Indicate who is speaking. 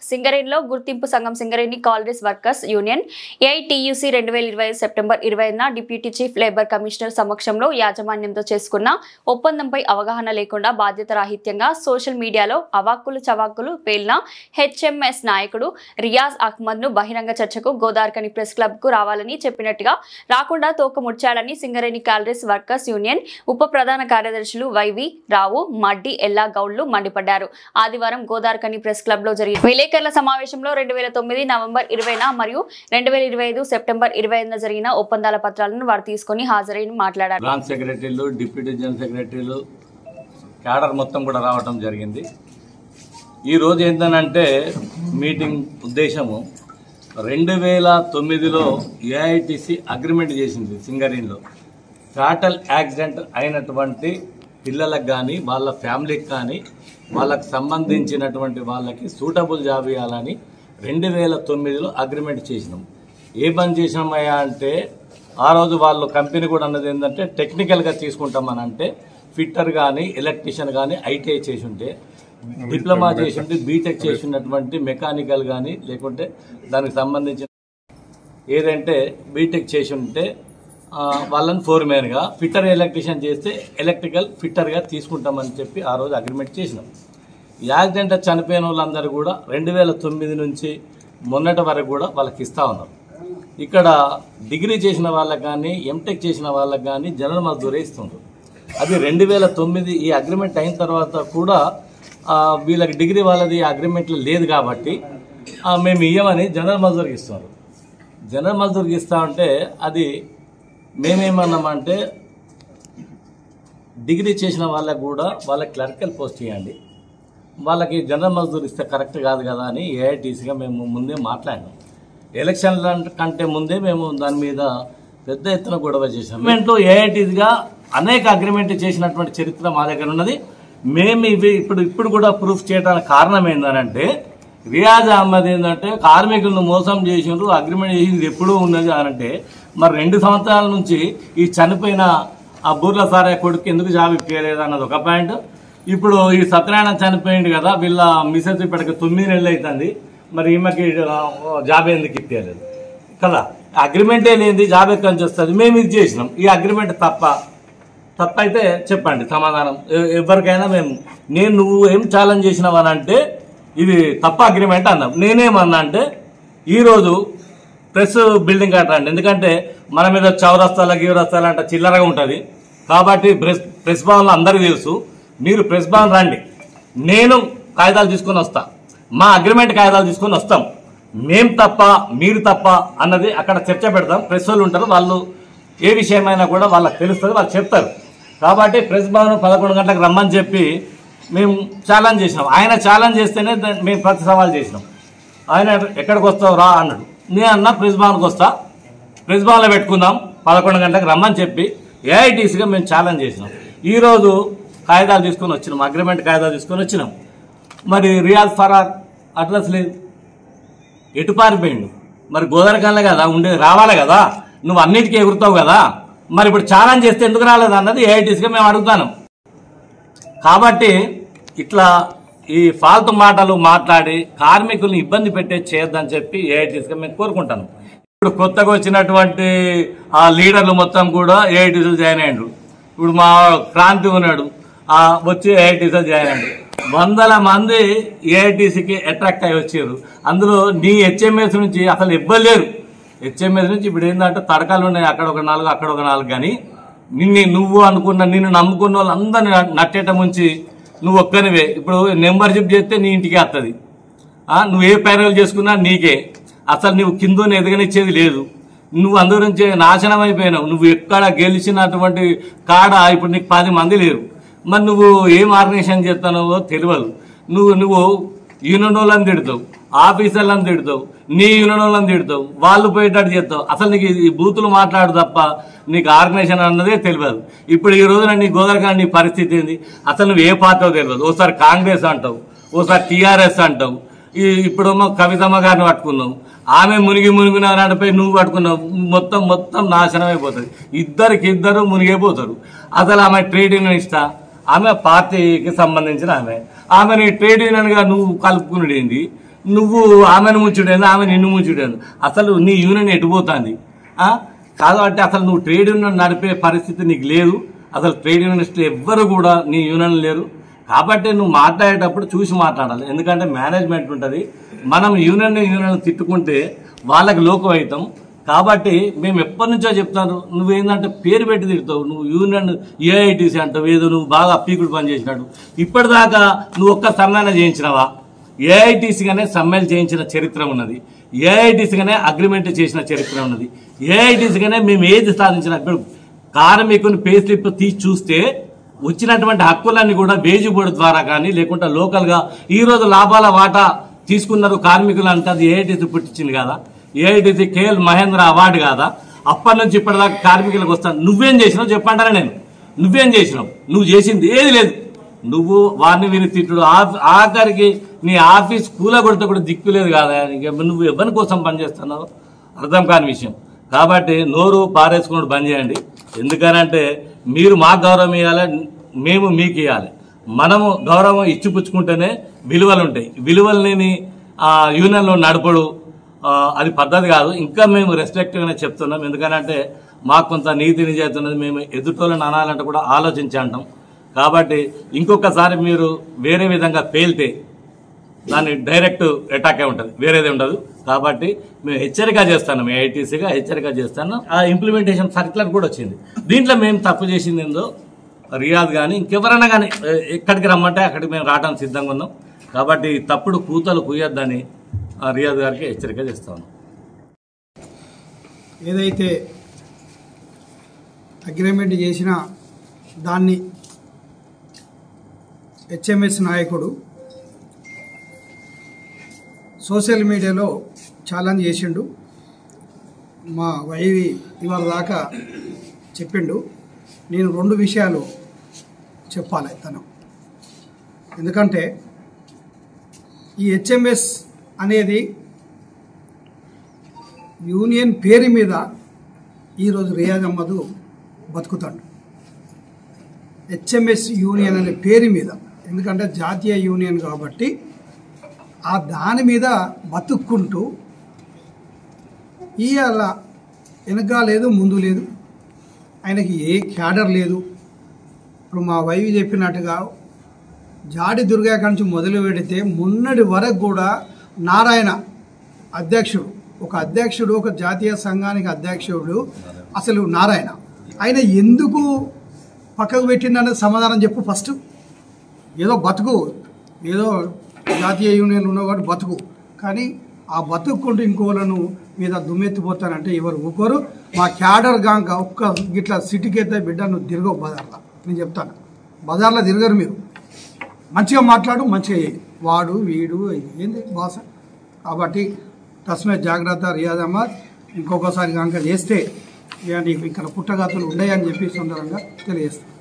Speaker 1: సింగరేణిలో గుర్తింపు సంఘం Singareni collieries workers union AITUC 2020 September 20న డిప్యూటీ చీఫ్ లేబర్ కమిషనర్ సమక్షంలో యాజమాన్యంతో చేసుకున్న ఒప్పందంపై అవగాహన లేకుండా బాధ్యత రాహిత్యంగా సోషల్ మీడియాలో అవాక్కులు చవాక్కులు పేలిన హెచ్ఎంఎస్ నాయకుడు రియాజ్ అహ్మద్ ను బహిరంగ చర్చకు గోదావరిఖని ప్రెస్ క్లబ్ కు రావాలని చెప్పినట్టుగా రాకుండా తోక ముడ్చాడని సింగరేణి కాలరీస్ వర్కర్స్ యూనియన్ ఉప ప్రధాన కార్యదర్శులు వైవి రావు మడ్డి ఎల్లా గౌడ్లు మండిపడ్డారు. ఆదివారం గోదావరిఖని ప్రెస్ క్లబ్ లో జరిగిన విలేకరుల సమావేశంలో 2009 నవంబర్ 20న మరియు 2025 సెప్టెంబర్ 20న జరిగిన ఒప్పందాల పత్రాలను వారు తీసుకుని హాజరై మాట్లాడారు.
Speaker 2: బ్రాంచ్ సెక్రటరీలు, డిప్యూటీ జనరల్ సెక్రటరీలు, క్యాడర్ మొత్తం కూడా రావడం జరిగింది. ఈ రోజు ఏంటంటే మీటింగ్ ఉద్దేశము 2009లో ఏఐటీసీ అగ్రిమెంట్ చేసింది సింగరేణిలో. ఫ్యాటల్ యాక్సిడెంట్ అయినటువంటి పిల్లలకు కానీ వాళ్ళ ఫ్యామిలీకి కానీ వాళ్ళకు సంబంధించినటువంటి వాళ్ళకి సూటబుల్ జాబ్ ఇవ్వాలని 2009లో అగ్రిమెంట్ చేసినాం. ఏ పని చేసినామయ్యా అంటే ఆ రోజు వాళ్ళు కంపెనీ కూడా అన్నది ఏంటంటే టెక్నికల్గా తీసుకుంటామని అంటే ఫిట్టర్ కానీ ఎలక్ట్రీషియన్ కానీ ఐటీఐ చేసి ఉంటే, డిప్లొమా చేసి ఉంటే, బీటెక్ చేసి ఉన్నటువంటి మెకానికల్ కానీ లేకుంటే దానికి సంబంధించిన ఏదంటే బీటెక్ చేసి ఉంటే వాళ్ళని ఫోర్మెన్గా, ఫిట్టర్ ఎలక్ట్రీషియన్ చేస్తే ఎలక్ట్రికల్ ఫిట్టర్గా తీసుకుంటామని చెప్పి ఆ రోజు అగ్రిమెంట్ చేసినాం. యాక్సిడెంట్ చనిపోయిన వాళ్ళందరూ కూడా 2009 నుంచి మొన్నటి వరకు కూడా వాళ్ళకి ఇస్తూ ఉన్నారు. ఇక్కడ డిగ్రీ చేసిన వాళ్ళకి కానీ ఎంటెక్ చేసిన వాళ్ళకి కానీ జనరల్ మజ్దూరే ఇస్తున్నారు. అది 2009 ఈ అగ్రిమెంట్ అయిన తర్వాత కూడా వీళ్ళకి డిగ్రీ వాళ్ళది అగ్రిమెంట్లో లేదు కాబట్టి మేము ఇవ్వమని జనరల్ మజ్దూర్కి ఇస్తున్నారు. జనరల్ మజ్దూర్కి ఇస్తా ఉంటే అది మేమేమన్నామంటే డిగ్రీ చేసిన వాళ్ళకు కూడా వాళ్ళకి క్లర్కల్ పోస్ట్ ఇవ్వండి, వాళ్ళకి జనరల్ మజ్దూర్ ఇస్తే కరెక్ట్ కాదు కదా అని ఏఐటీసీగా మేము ముందే మాట్లాడినాం. ఎలక్షన్ల కంటే ముందే మేము దాని మీద పెద్ద ఎత్తున గొడవ చేసాం. అగ్రిమెంట్లో ఏఐటీసీగా అనేక అగ్రిమెంట్ చేసినటువంటి చరిత్ర మా దగ్గర ఉన్నది. మేము ఇవి ఇప్పుడు కూడా ప్రూఫ్ చేయడానికి కారణం ఏంటంటే రియాజ్ అహ్మద్ ఏంటంటే కార్మికులను మోసం చేసిండ్రు, అగ్రిమెంట్ చేసింది ఎప్పుడూ ఉన్నది అనంటే మరి 2 సంవత్సరాల నుంచి ఈ చనిపోయిన ఆ బూర్ల సారాయ కొడుకు ఎందుకు జాబ్ ఇప్పలేదు అన్నది ఒక పాయింట్. ఇప్పుడు ఈ సత్యనారాయణ చనిపోయింది కదా, వీళ్ళ మిసెస్ ఇప్పటికి 9 నెలలు అవుతుంది, మరి ఈమెకి జాబ్ ఎందుకు ఇప్పలేదు కదా? అగ్రిమెంటే లేనిది జాబ్ ఎక్కడి నుంచి వస్తుంది? మేము ఇది చేసినాం. ఈ అగ్రిమెంట్ తప్పైతే చెప్పండి సమాధానం. ఎవరికైనా నువ్వు ఏం ఛాలెంజ్ చేసినావనంటే ఇది తప్ప అగ్రిమెంట్ అన్నాం. నేనేమన్నా అంటే ఈరోజు ప్రెస్ బిల్డింగ్ కట్టండి, ఎందుకంటే మన మీద చౌరస్తాల గీవరస్తాలు అంటే చిల్లరగా ఉంటుంది కాబట్టి ప్రెస్ భవన్లో అందరికీ తెలుసు. మీరు ప్రెస్ భవన్ రండి, నేను కాగితాలు తీసుకొని వస్తా, మా అగ్రిమెంట్ కాగితాలు తీసుకొని వస్తాం. మేం తప్ప మీరు తప్ప అన్నది అక్కడ చర్చ పెడతాం. ప్రెస్ వాళ్ళు ఉంటారు, వాళ్ళు ఏ విషయమైనా కూడా వాళ్ళకి తెలుస్తుంది, వాళ్ళు చెప్తారు. కాబట్టి ప్రెస్ భవన్ 11 గంటలకు రమ్మని చెప్పి మేము ఛాలెంజ్ చేసినాం. ఆయన ఛాలెంజ్ చేస్తేనే మేము ప్రతి సవాల్ చేసినాం. ఆయన ఎక్కడికి వస్తావు రా అన్నాడు. నేను అన్నా ప్రెస్ భవన్కి వస్తా, ప్రెస్ భవన్లో పెట్టుకుందాం 11 గంటలకు రమ్మని చెప్పి ఏఐటీసీగా మేము ఛాలెంజ్ చేసినాం. ఈరోజు కాగితాలు తీసుకొని వచ్చినాం, అగ్రిమెంట్ కాగితాలు తీసుకొని వచ్చినాం. మరి రియాజ్ ఫరార్ అడ్రస్ లేదు, ఎటు పారిపోయిండు? మరి గోదావరిఖనిలో కదా ఉండేది, రావాలి కదా, నువ్వు అన్నిటికీ ఎగురుతావు కదా, మరి ఇప్పుడు ఛాలెంజ్ చేస్తే ఎందుకు రాలేదు అన్నది ఏఐటీసీగా మేము అడుగుతాను. కాబట్టి ఇట్లా ఈ ఫాల్తు మాటలు మాట్లాడి కార్మికుల్ని ఇబ్బంది పెట్టే చేయొద్దని చెప్పి ఏఐటీసీగా మేము కోరుకుంటాను. ఇప్పుడు కొత్తగా వచ్చినటువంటి ఆ లీడర్లు మొత్తం కూడా ఏఐటీసీలో జాయిన్ అయ్యాడు. ఇప్పుడు మా క్రాంతి ఉన్నాడు, వచ్చి ఏఐటీసీలో జాయిన్ అయ్యాడు. 100 మంది ఏఐటీసీకి అట్రాక్ట్ అయ్యి వచ్చారు. అందులో నీ హెచ్ఎంఎస్ నుంచి అసలు ఇవ్వలేరు. హెచ్ఎంఎస్ నుంచి ఇప్పుడు ఏంటంటే తడకాలు ఉన్నాయి, అక్కడ ఒక 4 అక్కడ ఒక 4. కానీ నువ్వు అనుకున్న నిన్ను నమ్ముకున్న వాళ్ళందరినీ నట్టేట ముంచి నువ్వు ఒక్కనివే. ఇప్పుడు మెంబర్షిప్ చేస్తే నీ ఇంటికి వస్తుంది, నువ్వు ఏ ప్యానల్ చేసుకున్నా నీకే. అసలు నువ్వు కింద ఎదగనిచ్చేది లేదు. నువ్వు అందు నుంచి నాశనం అయిపోయినావు. నువ్వు ఎక్కడ గెలిచినటువంటి కాడ ఇప్పుడు నీకు 10 మంది లేరు. మరి నువ్వు ఏం ఆర్గనైజేషన్ చేస్తానో తెలియదు. నువ్వు యూనియన్ వాళ్ళని తిడతావు, ఆఫీసర్లను తిడతావు, నీ యూనియన్ వాళ్ళని తిడతావు, వాళ్ళు పోయేటట్టు చేస్తావు. అసలు నీకు ఈ బూతులు మాట్లాడు తప్ప నీకు ఆర్గనైజేషన్ అన్నదే తెలియదు. ఇప్పుడు ఈ రోజున నీ గోదావరిఖని నీ పరిస్థితి ఏంది? అసలు నువ్వు ఏ పార్టీ తెలియదు. ఓసారి కాంగ్రెస్ అంటావు, ఓసారి టీఆర్ఎస్ అంటావు. ఇప్పుడేమో కవితమ్మ గారిని పట్టుకున్నావు, ఆమె మునిగినారంటపై నువ్వు పట్టుకున్నావు. మొత్తం నాశనం అయిపోతుంది. ఇద్దరు మునిగైపోతారు. అసలు ఆమె ట్రేడ్ యూనియనిస్ట్, ఆమె పార్టీకి సంబంధించిన ఆమెని ట్రేడ్ యూనియన్ గా నువ్వు కలుపుకునేది ఏంది? నువ్వు ఆమెను ముంచుడేంది, ఆమె నిన్ను ముంచుడేంది? అసలు నీ యూనియన్ ఎటుపోతుంది? కాబట్టి అసలు నువ్వు ట్రేడ్ యూనియన్ నడిపే పరిస్థితి నీకు లేదు. అసలు ట్రేడ్ యూనియనిస్టులు ఎవ్వరు కూడా నీ యూనియన్ లేరు. కాబట్టి నువ్వు మాట్లాడేటప్పుడు చూసి మాట్లాడాలి. ఎందుకంటే మేనేజ్మెంట్ ఉంటుంది. మనం యూనియన్ తిట్టుకుంటే వాళ్ళకి లోకం అవుతాం. కాబట్టి మేము ఎప్పటి నుంచో చెప్తాను, నువ్వేందంటే పేరు పెట్టి తిడతావు. నువ్వు యూనియన్ ఏఐటీసీ అంటావు, ఏదో నువ్వు బాగా పీకుడు పని చేసినాడు. ఇప్పటిదాకా నువ్వు ఒక్క సమ్మెన చేయించినవా? ఏఐటీసీగానే సమ్మెలు చేయించిన చరిత్ర ఉన్నది. ఏఐటీసీగానే అగ్రిమెంట్ చేసిన చరిత్ర ఉన్నది. ఏఐటీసీగానే మేము ఏది సాధించిన కార్మికుని పే స్లిప్ తీసి చూస్తే వచ్చినటువంటి హక్కులన్నీ కూడా వేజీ బోర్డు ద్వారా కానీ లేకుంటే లోకల్గా ఈరోజు లాభాల వాటా తీసుకున్నారు కార్మికులు అంటే అది ఏఐటీసీ పుట్టించింది కదా. ఏఐటీసీ కేఎల్ మహేంద్ర అవార్డు కాదా? అప్పటి నుంచి ఇప్పటిదాకా కార్మికులకు వస్తాను. నువ్వేం చేసినావు చెప్పంటారా? నువ్వేం చేసినావు? నువ్వు చేసింది ఏది లేదు. నువ్వు వారిని వీరిని తిట్టుడు, ఆఖరికి నీ ఆఫీస్ కూలగొడితే కూడా దిక్కు లేదు కదా. నువ్వు ఎవరి కోసం పనిచేస్తున్నావు అర్థం కాని విషయం. కాబట్టి నోరు పారేసుకున్నాడు బంద్ చేయండి. ఎందుకనంటే మీరు మాకు గౌరవం ఇవ్వాలి, మేము మీకు ఇవ్వాలి. మనము గౌరవం ఇచ్చిపుచ్చుకుంటేనే విలువలు ఉంటాయి. విలువలు లేని యూనియన్లో నడపడు అది పద్ధతి కాదు. ఇంకా మేము రెస్పెక్ట్గానే చెప్తున్నాం. ఎందుకనంటే మాకు కొంత నీతి నిజాయితీ మేము ఎదుటోళ్ళని అనాలంటే కూడా ఆలోచించి అంటాం. కాబట్టి ఇంకొకసారి మీరు వేరే విధంగా పేలితే దాన్ని డైరెక్ట్ అటాకే ఉంటుంది, వేరేదే ఉండదు. కాబట్టి మేము హెచ్చరిక చేస్తాను, ఏఐటీసీగా హెచ్చరిక చేస్తాను. ఆ ఇంప్లిమెంటేషన్ సర్క్యులర్ కూడా వచ్చింది. దీంట్లో మేము తప్పు చేసింది ఏందో రియాద్ కానీ ఇంకెవరైనా కానీ ఎక్కడికి రమ్మంటే అక్కడికి మేము రావడానికి సిద్ధంగా ఉన్నాం. కాబట్టి తప్పుడు కూతలు కుయ్యొద్దని రియాద్ గారికి హెచ్చరిక చేస్తాను.
Speaker 3: ఏదైతే అగ్రిమెంట్ చేసిన దాన్ని హెచ్ఎంఎస్ నాయకుడు సోషల్ మీడియాలో ఛాలెంజ్ చేసిండు. మా వైవి ఇవాళ దాకా చెప్పిండు. నేను 2 విషయాలు చెప్పాలి తను. ఎందుకంటే ఈ హెచ్ఎంఎస్ అనేది యూనియన్ పేరు మీద ఈరోజు రియాజ్ అహ్మద్ బతుకుతాడు. హెచ్ఎంఎస్ యూనియన్ అనే పేరు మీద, ఎందుకంటే జాతీయ యూనియన్ కాబట్టి ఆ దాని మీద బతుక్కుంటూ ఇవాళ వెనక లేదు ముందు లేదు, ఆయనకి ఏ క్యాడర్ లేదు. ఇప్పుడు మా వైవి చెప్పినట్టుగా జాడి దుర్గా నుంచి మొదలు పెడితే మొన్నటి వరకు కూడా నారాయణ అధ్యక్షుడు, ఒక జాతీయ సంఘానికి అధ్యక్షుడు అసలు నారాయణ, ఆయన ఎందుకు పక్కకు పెట్టిందనే సమాధానం చెప్పు ఫస్ట్. ఏదో బతుకు, ఏదో జాతీయ యూనియన్ ఉన్నవాడు బతుకు, కానీ ఆ బతుక్కుంటూ ఇంకోళ్ళను మీద దుమ్మెత్తిపోతానంటే ఎవరు ఊకోరు. మా క్యాడర్ గాంక ఒక్క గిట్లా సిటీకైతే బిడ్డ నువ్వు తిరగవు బజార్లో. నేను చెప్తాను, బజార్లో తిరగరు మీరు. మంచిగా మాట్లాడు, మంచిగా చేయి. వాడు వీడు ఏంది భాష. కాబట్టి తస్మే జాగ్రత్త రియాజ్ అహ్మద్. ఇంకొకసారి కనుక చేస్తే ఇక్కడ పుట్టగతులు ఉన్నాయని చెప్పి సందర్భంగా తెలియజేస్తాను.